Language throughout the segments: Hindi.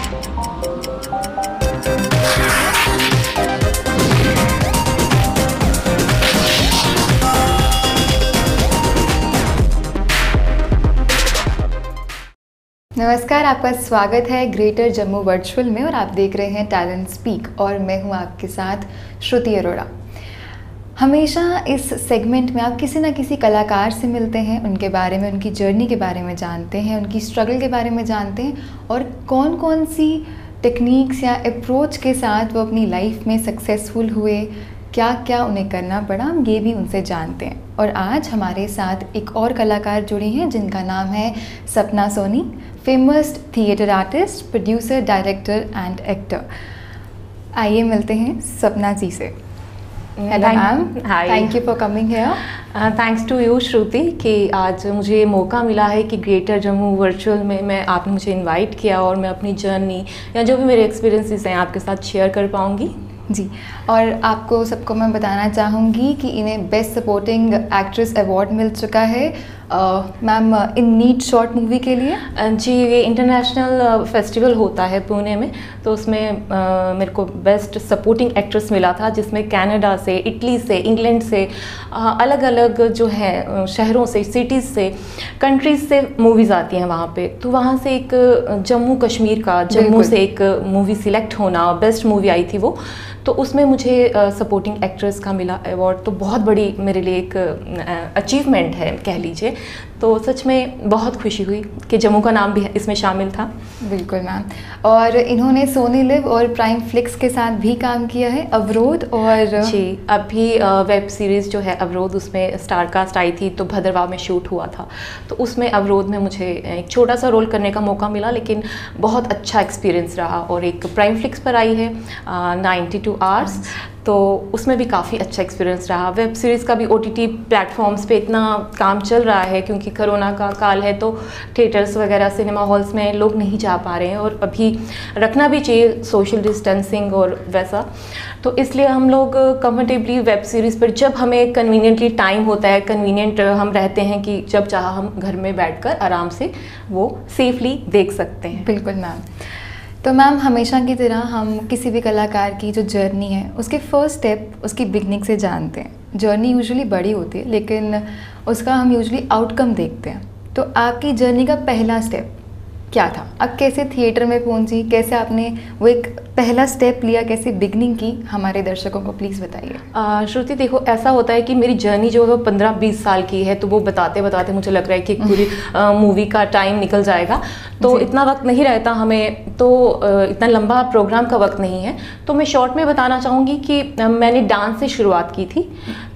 नमस्कार, आपका स्वागत है ग्रेटर जम्मू वर्चुअल में और आप देख रहे हैं टैलेंट स्पीक और मैं हूं आपके साथ श्रुति अरोड़ा। हमेशा इस सेगमेंट में आप किसी न किसी कलाकार से मिलते हैं, उनके बारे में, उनकी जर्नी के बारे में जानते हैं, उनकी स्ट्रगल के बारे में जानते हैं और कौन कौन सी टेक्निक्स या अप्रोच के साथ वो अपनी लाइफ में सक्सेसफुल हुए, क्या क्या उन्हें करना पड़ा, हम ये भी उनसे जानते हैं। और आज हमारे साथ एक और कलाकार जुड़ी हैं जिनका नाम है Sapna Soni, famous theatre artist, producer, director and actor. आइए मिलते हैं सपना जी से। Hello ma'am, thank you for coming here. Thanks to you Shruti कि आज मुझे मौका मिला है कि ग्रेटर जम्मू वर्चुअल में आपने मुझे इनवाइट किया और मैं अपनी जर्नी या जो भी मेरे एक्सपीरियंसेस हैं आपके साथ शेयर कर पाऊँगी। जी, और आपको सबको मैं बताना चाहूँगी कि इन्हें बेस्ट सपोर्टिंग एक्ट्रेस अवार्ड मिल चुका है मैम इन नीट शॉर्ट मूवी के लिए। जी, ये इंटरनेशनल फेस्टिवल होता है पुणे में, तो उसमें मेरे को बेस्ट सपोर्टिंग एक्ट्रेस मिला था, जिसमें कनाडा से, इटली से, इंग्लैंड से, अलग अलग जो है शहरों से, सिटीज़ से, कंट्रीज़ से मूवीज़ आती हैं वहाँ पे। तो वहाँ से एक जम्मू कश्मीर का, जम्मू से एक मूवी सिलेक्ट होना, बेस्ट मूवी आई थी वो, तो उसमें मुझे सपोर्टिंग एक्ट्रेस का मिला अवार्ड। तो बहुत बड़ी मेरे लिए एक अचीवमेंट है कह लीजिए। तो सच में बहुत खुशी हुई कि जम्मू का नाम भी इसमें शामिल था। बिल्कुल मैम। और इन्होंने सोनी लिव और प्राइम फ्लिक्स के साथ भी काम किया है, अवरोध। और जी, अभी वेब सीरीज़ जो है अवरोध, उसमें स्टार कास्ट आई थी, तो भद्रवाह में शूट हुआ था। तो उसमें अवरोध में मुझे एक छोटा सा रोल करने का मौका मिला, लेकिन बहुत अच्छा एक्सपीरियंस रहा। और एक प्राइम फ्लिक्स पर आई है 92 आवर्स, तो उसमें भी काफ़ी अच्छा एक्सपीरियंस रहा। वेब सीरीज़ का भी OTT प्लेटफॉर्म्स पे इतना काम चल रहा है, क्योंकि कोरोना का काल है, तो थिएटर्स वगैरह, सिनेमा हॉल्स में लोग नहीं जा पा रहे हैं, और अभी रखना भी चाहिए सोशल डिस्टेंसिंग और वैसा। तो इसलिए हम लोग कंफर्टेबली वेब सीरीज़ पर, जब हमें कन्वीनियंटली टाइम होता है, कन्वीनियंट हम रहते हैं कि जब चाहा हम घर में बैठकर आराम से वो सेफली देख सकते हैं। बिल्कुल मैम। तो मैम, हमेशा की तरह हम किसी भी कलाकार की जो जर्नी है उसके फर्स्ट स्टेप, उसकी बिगनिंग से जानते हैं। जर्नी यूजुअली बड़ी होती है, लेकिन उसका हम यूजुअली आउटकम देखते हैं। तो आपकी जर्नी का पहला स्टेप क्या था? आप कैसे थिएटर में पहुंची, कैसे आपने वो एक पहला स्टेप लिया, कैसे बिगनिंग की, हमारे दर्शकों को प्लीज़ बताइए। श्रुति, देखो ऐसा होता है कि मेरी जर्नी जो है वो 15-20 साल की है, तो वो बताते बताते मुझे लग रहा है कि पूरी मूवी का टाइम निकल जाएगा। तो इतना वक्त नहीं रहता हमें, तो इतना लंबा प्रोग्राम का वक्त नहीं है। तो मैं शॉर्ट में बताना चाहूँगी कि मैंने डांस से शुरुआत की थी।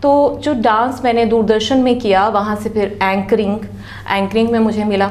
तो जो डांस मैंने दूरदर्शन में किया, वहाँ से फिर एंकरिंग में मुझे मिला।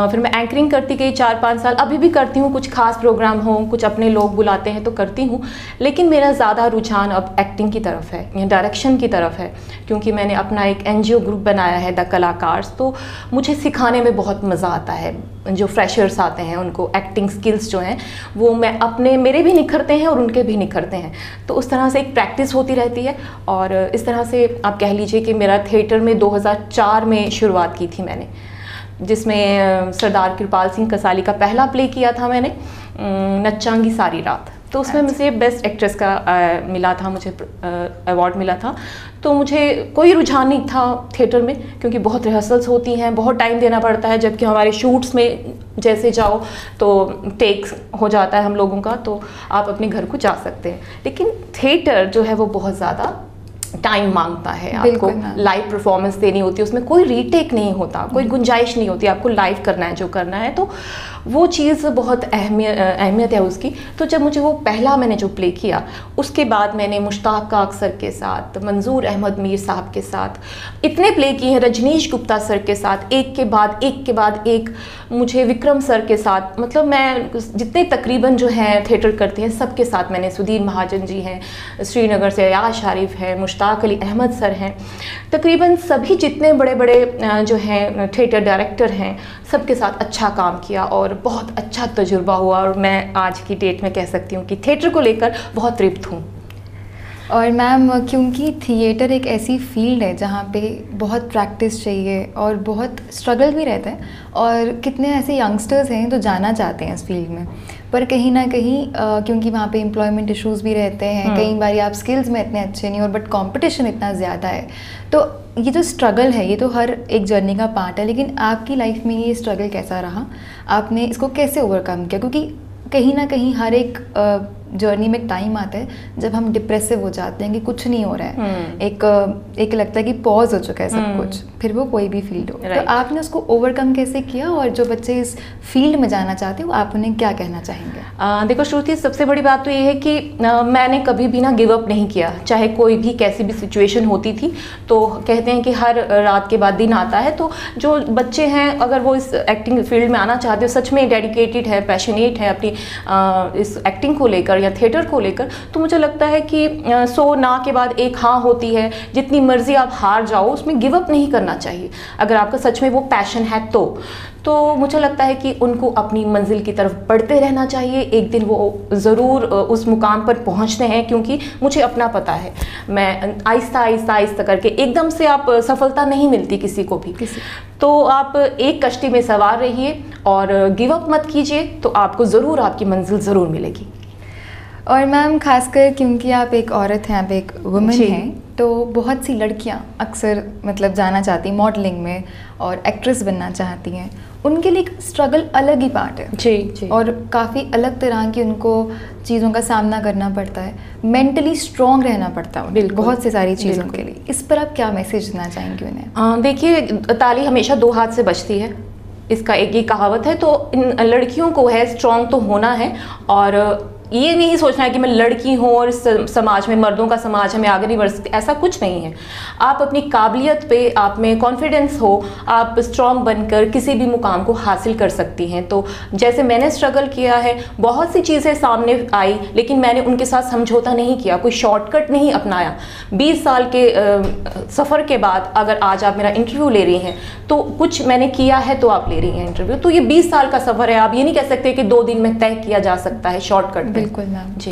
फिर मैं एंकरिंग करती गई 4-5 साल, अभी भी करती हूँ। कुछ खास प्रोग्राम हो, कुछ अपने लोग बुलाते हैं तो करती हूँ, लेकिन मेरा ज़्यादा रुझान अब एक्टिंग की तरफ है या डायरेक्शन की तरफ है, क्योंकि मैंने अपना एक NGO ग्रुप बनाया है, द कलाकार्स। तो मुझे सिखाने में बहुत मज़ा आता है। जो फ्रेशर्स आते हैं उनको एक्टिंग स्किल्स जो हैं वो मेरे भी निखरते हैं और उनके भी निखरते हैं। तो उस तरह से एक प्रैक्टिस होती रहती है। और इस तरह से आप कह लीजिए कि मेरा थिएटर में 2004 में शुरुआत की थी मैंने, जिसमें सरदार कृपाल सिंह कसाली का पहला प्ले किया था मैंने, नच्चांगी सारी रात। तो उसमें मुझे बेस्ट एक्ट्रेस का मिला था, मुझे अवार्ड मिला था। तो मुझे कोई रुझान नहीं था थिएटर में, क्योंकि बहुत रिहर्सल्स होती हैं, बहुत टाइम देना पड़ता है, जबकि हमारे शूट्स में जैसे जाओ तो टेक्स हो जाता है हम लोगों का, तो आप अपने घर को जा सकते हैं। लेकिन थिएटर जो है वो बहुत ज़्यादा टाइम मांगता है, आपको लाइव परफॉर्मेंस देनी होती है, उसमें कोई रीटेक नहीं होता, कोई गुंजाइश नहीं होती, आपको लाइव करना है जो करना है। तो वो चीज़ बहुत अहमियत है उसकी। तो जब मुझे वो पहला मैंने जो प्ले किया, उसके बाद मैंने मुश्ताक काक सर के साथ, मंजूर अहमद मीर साहब के साथ इतने प्ले किए हैं, रजनीश गुप्ता सर के साथ, एक के बाद एक, मुझे विक्रम सर के साथ, मतलब मैं जितने तकरीबन जो हैं थिएटर करते हैं सबके साथ मैंने, सुधीर महाजन जी हैं श्रीनगर से, अयाज शारिफ है, मुश्ताक अली अहमद सर हैं, तकरीबन सभी जितने बड़े बड़े जो हैं थिएटर डायरेक्टर हैं, सबके साथ अच्छा काम किया और बहुत अच्छा तजुर्बा हुआ। और मैं आज की डेट में कह सकती हूँ कि थिएटर को लेकर बहुत तृप्त हूँ। और मैम क्योंकि थिएटर एक ऐसी फील्ड है जहाँ पे बहुत प्रैक्टिस चाहिए और बहुत स्ट्रगल भी रहता है, और कितने ऐसे यंगस्टर्स हैं जो जाना चाहते हैं इस फील्ड में, पर कहीं ना कहीं क्योंकि वहाँ पे एम्प्लॉयमेंट इश्यूज भी रहते हैं, कई बार आप स्किल्स में इतने अच्छे नहीं, और बट कंपटीशन इतना ज़्यादा है। तो ये जो स्ट्रगल है ये तो हर एक जर्नी का पार्ट है, लेकिन आपकी लाइफ में ये स्ट्रगल कैसा रहा, आपने इसको कैसे ओवरकम किया? क्योंकि कहीं ना कहीं हर एक जर्नी में टाइम आता है जब हम डिप्रेसिव हो जाते हैं कि कुछ नहीं हो रहा है, एक लगता है कि पॉज हो चुका है सब कुछ, फिर वो कोई भी फील्ड हो। तो आपने उसको ओवरकम कैसे किया, और जो बच्चे इस फील्ड में जाना चाहते हैं वो आप उन्हें क्या कहना चाहेंगे? देखो श्रुति, सबसे बड़ी बात तो ये है कि मैंने कभी भी ना गिव अप नहीं किया, चाहे कोई भी कैसी भी सिचुएशन होती थी। तो कहते हैं कि हर रात के बाद दिन आता है, तो जो बच्चे हैं अगर वो इस एक्टिंग फील्ड में आना चाहते हो, सच में डेडिकेटेड है, पैशनेट है अपनी इस एक्टिंग को लेकर या थिएटर को लेकर, तो मुझे लगता है कि 100 ना के बाद एक हाँ होती है। जितनी मर्जी आप हार जाओ, उसमें गिव अप नहीं करना चाहिए अगर आपका सच में वो पैशन है तो मुझे लगता है कि उनको अपनी मंजिल की तरफ बढ़ते रहना चाहिए। एक दिन वो ज़रूर उस मुकाम पर पहुंचते हैं, क्योंकि मुझे अपना पता है, मैं आहिस्ता आहिस्ता आहिस्ता करके, एकदम से आप सफलता नहीं मिलती किसी को भी। तो आप एक कश्ती में सवार रहिए और गिव अप मत कीजिए, तो आपको ज़रूर आपकी मंजिल ज़रूर मिलेगी। और मैम खासकर क्योंकि आप एक औरत हैं, आप एक वुमेन हैं, तो बहुत सी लड़कियां अक्सर मतलब जाना चाहती हैं मॉडलिंग में और एक्ट्रेस बनना चाहती हैं, उनके लिए एक स्ट्रगल अलग ही पार्ट है जी। और काफ़ी अलग तरह की उनको चीज़ों का सामना करना पड़ता है, मेंटली स्ट्रॉन्ग रहना पड़ता है बहुत सी सारी चीज़ों के लिए। इस पर आप क्या मैसेज देना चाहेंगे उन्हें? देखिए, ताली हमेशा 2 हाथ से बजती है, इसका एक ही कहावत है। तो इन लड़कियों को है स्ट्रॉन्ग तो होना है, और ये नहीं सोचना है कि मैं लड़की हूँ और समाज में, मर्दों का समाज है, मैं आगे नहीं बढ़ सकती, ऐसा कुछ नहीं है। आप अपनी काबिलियत पे, आप में कॉन्फिडेंस हो, आप स्ट्रॉन्ग बनकर किसी भी मुकाम को हासिल कर सकती हैं। तो जैसे मैंने स्ट्रगल किया है, बहुत सी चीज़ें सामने आई, लेकिन मैंने उनके साथ समझौता नहीं किया, कोई शॉर्टकट नहीं अपनाया। 20 साल के सफ़र के बाद अगर आज आप मेरा इंटरव्यू ले रही हैं, तो कुछ मैंने किया है तो आप ले रही हैं इंटरव्यू। तो ये 20 साल का सफ़र है, आप ये नहीं कह सकते कि 2 दिन में तय किया जा सकता है शॉर्टकट। बिल्कुल मैम जी।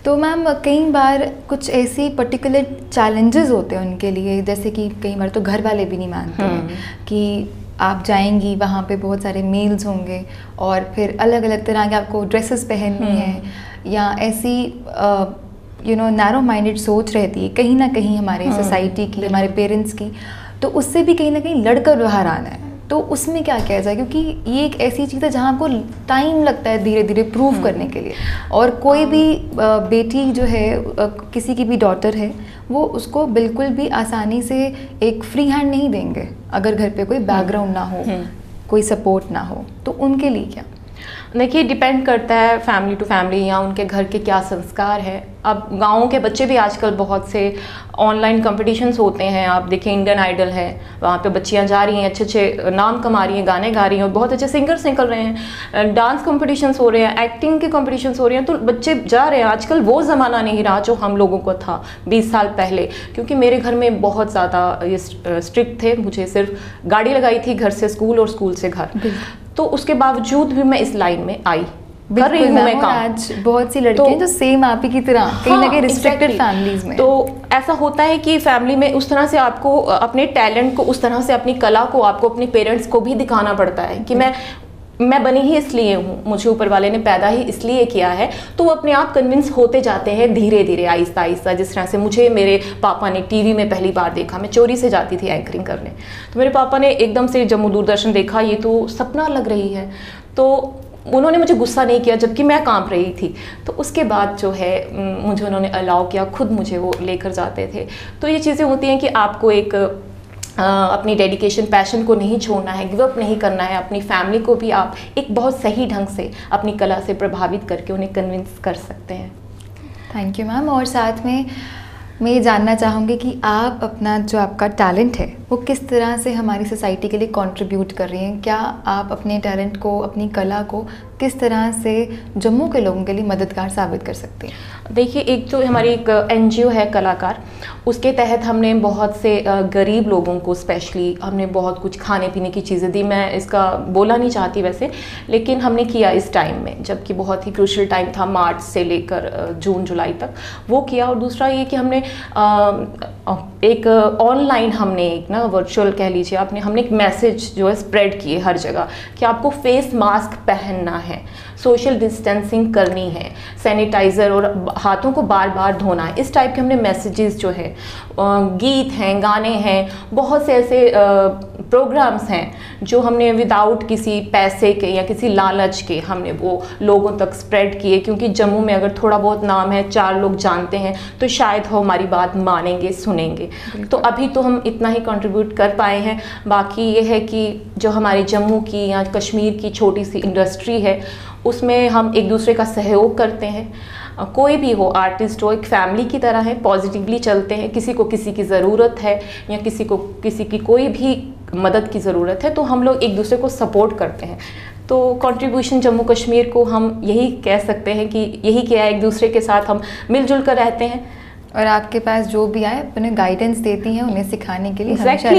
तो मैम कई बार कुछ ऐसी पर्टिकुलर चैलेंजेस होते हैं उनके लिए, जैसे कि कई बार तो घर वाले भी नहीं मानते हैं कि आप जाएंगी वहाँ पे बहुत सारे मेल्स होंगे और फिर अलग अलग तरह के आपको ड्रेसेस पहननी है, या ऐसी नैरो माइंडेड सोच रहती है कहीं ना कहीं हमारे सोसाइटी की, हमारे पेरेंट्स की, तो उससे भी कहीं ना कहीं लड़कर बाहर आना है। तो उसमें क्या किया जाए, क्योंकि ये एक ऐसी चीज़ है जहाँ आपको टाइम लगता है धीरे धीरे प्रूव करने के लिए, और कोई भी बेटी जो है, किसी की भी डॉटर है, वो उसको बिल्कुल भी आसानी से एक फ्री हैंड नहीं देंगे अगर घर पे कोई बैकग्राउंड ना हो, कोई सपोर्ट ना हो। तो उनके लिए क्या? देखिए, डिपेंड करता है फैमिली टू फैमिली या उनके घर के क्या संस्कार है। अब गाँव के बच्चे भी आजकल बहुत से ऑनलाइन कंपटीशंस होते हैं, आप देखिए इंडियन आइडल है, वहाँ पे बच्चियाँ जा रही हैं, अच्छे अच्छे नाम कमा रही हैं, गाने गा रही हैं, और बहुत अच्छे सिंगर्स निकल रहे हैं, डांस कंपटीशंस हो रहे हैं, एक्टिंग के कंपटीशंस हो रहे हैं, तो बच्चे जा रहे हैं। आजकल वो ज़माना नहीं रहा जो हम लोगों को था 20 साल पहले, क्योंकि मेरे घर में बहुत ज़्यादा ये स्ट्रिक्ट थे, मुझे सिर्फ गाड़ी लगाई थी घर से स्कूल और स्कूल से घर, तो उसके बावजूद भी मैं इस लाइन में आई, कर रही हूँ मैं काम। आज बहुत सी लड़कियां हैं जो सेम आप ही की तरह कहीं ना कहीं रिस्ट्रिक्टेड फैमिलीज में, तो ऐसा होता है कि फैमिली में उस तरह से आपको अपने टैलेंट को, उस तरह से अपनी कला को आपको अपने पेरेंट्स को भी दिखाना पड़ता है कि मैं बनी ही इसलिए हूँ, मुझे ऊपर वाले ने पैदा ही इसलिए किया है। तो वो अपने आप कन्विंस होते जाते हैं धीरे धीरे, आहिस्ता आहिस्ता। जिस तरह से मुझे मेरे पापा ने टीवी में पहली बार देखा, मैं चोरी से जाती थी एंकरिंग करने, तो मेरे पापा ने एकदम से जब दूरदर्शन देखा, ये तो सपना लग रही है, तो उन्होंने मुझे गुस्सा नहीं किया जबकि मैं कांप रही थी। तो उसके बाद जो है मुझे उन्होंने अलाउ किया, खुद मुझे वो लेकर जाते थे। तो ये चीज़ें होती हैं कि आपको एक अपनी डेडिकेशन, पैशन को नहीं छोड़ना है, गिव अप नहीं करना है। अपनी फैमिली को भी आप एक बहुत सही ढंग से अपनी कला से प्रभावित करके उन्हें कन्विंस कर सकते हैं। Thank you ma'am. और साथ में मैं ये जानना चाहूँगी कि आप अपना जो आपका टैलेंट है वो किस तरह से हमारी सोसाइटी के लिए कंट्रीब्यूट कर रही हैं। क्या आप अपने टैलेंट को, अपनी कला को किस तरह से जम्मू के लोगों के लिए मददगार साबित कर सकते हैं? देखिए, एक जो हमारी एक NGO है कलाकार, उसके तहत हमने बहुत से गरीब लोगों को स्पेशली हमने बहुत कुछ खाने पीने की चीज़ें दी। मैं इसका बोला नहीं चाहती वैसे, लेकिन हमने किया इस टाइम में, जबकि बहुत ही क्रूशियल टाइम था, मार्च से लेकर जून जुलाई तक वो किया। और दूसरा ये कि हमने एक ऑनलाइन हमने एक ना वर्चुअल कह लीजिए आपने, हमने एक मैसेज जो है स्प्रेड किए हर जगह कि आपको फेस मास्क पहनना है, सोशल डिस्टेंसिंग करनी है, सैनिटाइज़र और हाथों को बार बार धोना है। इस टाइप के हमने मैसेजेस जो है, गीत हैं, गाने हैं, बहुत से ऐसे प्रोग्राम्स हैं जो हमने विदाउट किसी पैसे के या किसी लालच के हमने वो लोगों तक स्प्रेड किए। क्योंकि जम्मू में अगर थोड़ा बहुत नाम है, 4 लोग जानते हैं, तो शायद वो हमारी बात मानेंगे, सुनेंगे। तो अभी तो हम इतना ही कंट्रीब्यूट कर पाए हैं। बाकी ये है कि जो हमारे जम्मू की या कश्मीर की छोटी सी इंडस्ट्री है, उसमें हम एक दूसरे का सहयोग करते हैं। कोई भी हो, आर्टिस्ट हो, एक फैमिली की तरह है, पॉजिटिवली चलते हैं। किसी को किसी की ज़रूरत है या किसी को किसी की कोई भी मदद की ज़रूरत है, तो हम लोग एक दूसरे को सपोर्ट करते हैं। तो कंट्रीब्यूशन जम्मू कश्मीर को हम यही कह सकते हैं कि यही किया है, एक दूसरे के साथ हम मिलजुल कर रहते हैं। और आपके पास जो भी आए उन्हें गाइडेंस देती हैं, उन्हें सिखाने के लिए।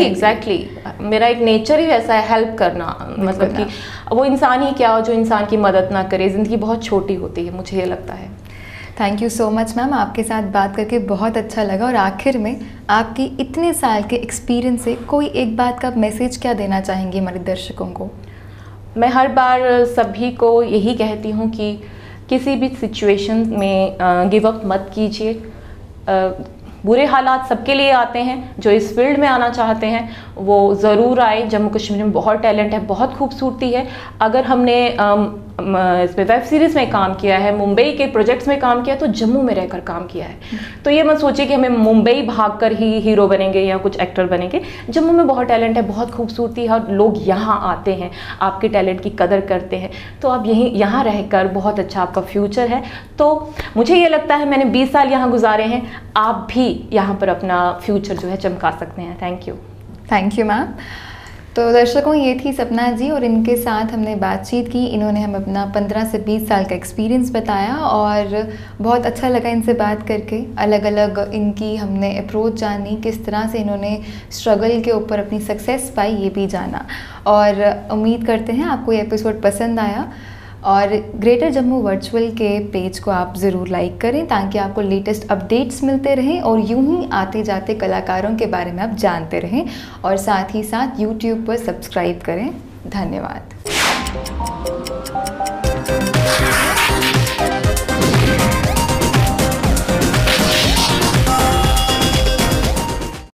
एग्जैक्टली मेरा एक नेचर ही वैसा है, हेल्प करना। मतलब कि वो इंसान ही क्या हो जो इंसान की मदद ना करे। ज़िंदगी बहुत छोटी होती है, मुझे ये लगता है। Thank you so much ma'am, आपके साथ बात करके बहुत अच्छा लगा। और आखिर में आपकी इतने साल के एक्सपीरियंस से कोई एक बात का मैसेज क्या देना चाहेंगी हमारे दर्शकों को? मैं हर बार सभी को यही कहती हूँ कि किसी भी सिचुएशन में गिव अप मत कीजिए। बुरे हालात सबके लिए आते हैं। जो इस फील्ड में आना चाहते हैं वो ज़रूर आए। जम्मू कश्मीर में बहुत टैलेंट है, बहुत खूबसूरती है। अगर हमने इसमें वेब सीरीज़ में काम किया है, मुंबई के प्रोजेक्ट्स में काम किया, तो जम्मू में रहकर काम किया है। तो ये मत सोचिए कि हमें मुंबई भागकर ही हीरो बनेंगे या कुछ एक्टर बनेंगे। जम्मू में बहुत टैलेंट है, बहुत खूबसूरती है, और लोग यहाँ आते हैं, आपके टैलेंट की कदर करते हैं। तो आप यहाँ रहकर बहुत अच्छा आपका फ्यूचर है। तो मुझे ये लगता है मैंने 20 साल यहाँ गुजारे हैं, आप भी यहाँ पर अपना फ्यूचर जो है चमका सकते हैं। Thank you ma'am. तो दर्शकों, ये थी सपना जी और इनके साथ हमने बातचीत की। इन्होंने हमें अपना 15 से 20 साल का एक्सपीरियंस बताया और बहुत अच्छा लगा इनसे बात करके। अलग अलग इनकी हमने अप्रोच जानी, किस तरह से इन्होंने स्ट्रगल के ऊपर अपनी सक्सेस पाई, ये भी जाना। और उम्मीद करते हैं आपको ये एपिसोड पसंद आया। और ग्रेटर जम्मू वर्चुअल के पेज को आप ज़रूर लाइक करें ताकि आपको लेटेस्ट अपडेट्स मिलते रहें और यूं ही आते जाते कलाकारों के बारे में आप जानते रहें। और साथ ही साथ यूट्यूब पर सब्सक्राइब करें। धन्यवाद।